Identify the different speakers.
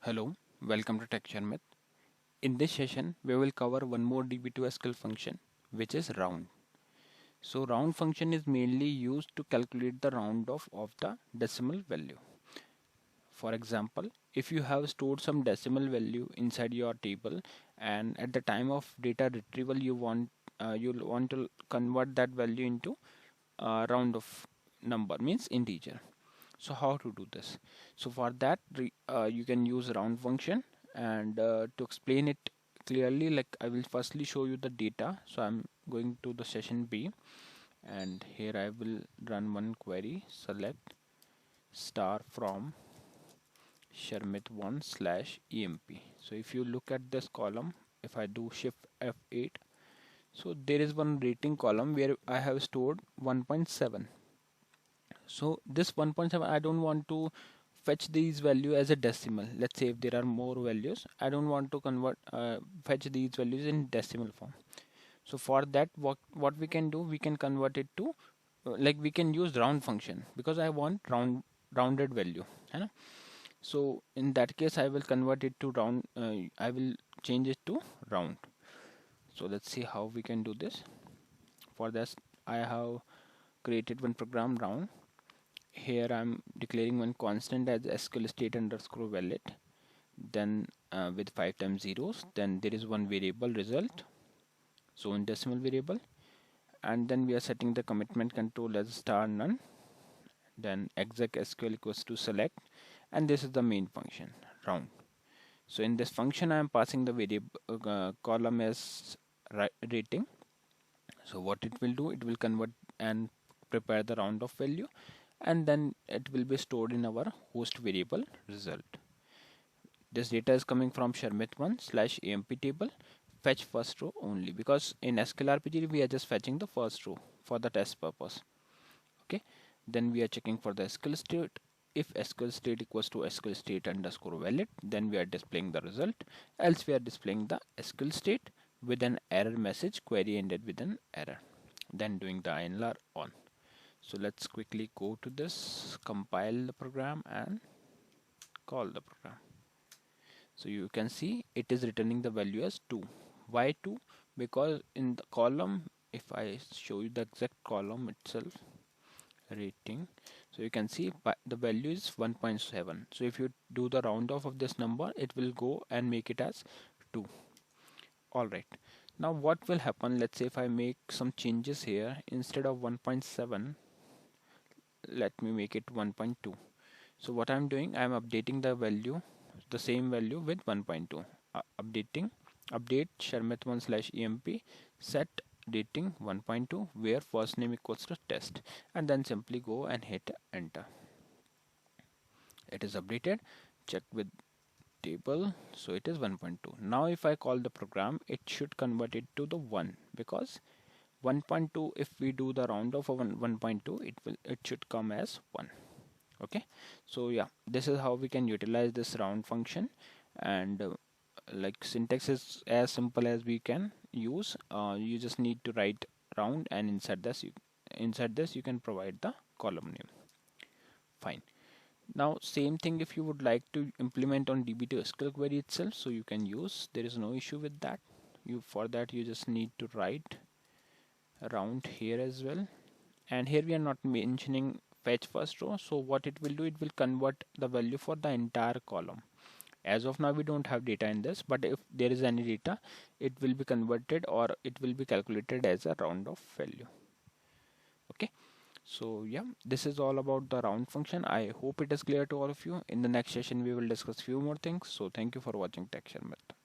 Speaker 1: Hello, welcome to Sharmit. In this session, we will cover one more DB2 SQL function, which is round. So round function is mainly used to calculate the round off of the decimal value. For example, if you have stored some decimal value inside your table and at the time of data retrieval you'll want to convert that value into a round of number, means integer. So how to do this? So for that you can use round function, and to explain it clearly, like I will firstly show you the data. So I'm going to the session B, and here I will run one query, select star from Sharmit1 slash emp. So if you look at this column, if I do shift F8, so there is one rating column where I have stored 1.7. So this 1.7, I don't want to fetch these value as a decimal. Let's say if there are more values, I don't want to convert fetch these values in decimal form. So for that, what we can do, we can convert it to like we can use round function, because I want rounded value, you know? So in that case, I will convert it to round. I will change it to round. So let's see how we can do this. For this, I have created one program round. Here I'm declaring one constant as SQL state underscore valid, then with 5 times zeros. Then there is one variable result, so in decimal variable, and then we are setting the commitment control as star none, then exec SQL equals to select, and this is the main function round. So in this function I am passing the variable column as rating. So what it will do, it will convert and prepare the round of value, and then it will be stored in our host variable result. This data is coming from Sharmit1 slash emp table, fetch first row only, because in SQLRPGLE we are just fetching the first row for the test purpose. Okay, then we are checking for the SQL state. If SQL state equals to SQL state underscore valid, then we are displaying the result, else we are displaying the SQL state with an error message, query ended with an error, then doing the INLR on. So let's quickly go to this, compile the program and call the program. So you can see it is returning the value as 2. Why 2? Because in the column, if I show you the exact column itself, rating, so you can see the value is 1.7. So if you do the round off of this number, it will go and make it as 2. Alright, now what will happen? Let's say if I make some changes here, instead of 1.7, let me make it 1.2. So what I'm doing, I'm updating the value, the same value with 1.2. Update Sharmit1 slash emp set dating 1.2 where first name equals to test, and then simply go and hit enter. It is updated. Check with table, so it is 1.2. Now if I call the program, it should convert it to the 1, because 1.2, if we do the round off of 1.2, it should come as 1. Okay, so yeah, this is how we can utilize this round function, and like syntax is as simple as we can use. You just need to write round, and inside this you can provide the column name. Fine. Now same thing if you would like to implement on DB2 SQL query itself, so you can use, there is no issue with that. For that you just need to write round here as well, and here we are not mentioning fetch first row. So what it will do, it will convert the value for the entire column. As of now we don't have data in this, but if there is any data, it will be converted or it will be calculated as a round of value. Okay, so yeah, this is all about the round function. I hope it is clear to all of you. In the next session we will discuss few more things. So thank you for watching Sharmit.